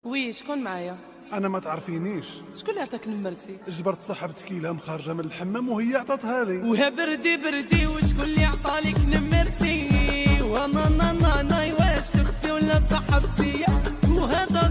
وي شكون معايا؟ انا ما تعرفينيش. شكون اللي عطاك نمرتي؟ جبرت صاحبتك لها مخارجه من الحمام وهي عطاتها لي. وها بردي بردي وشكون اللي عطالك نمرتي؟ وانا واش اختي ولا صاحبتي؟ وهذا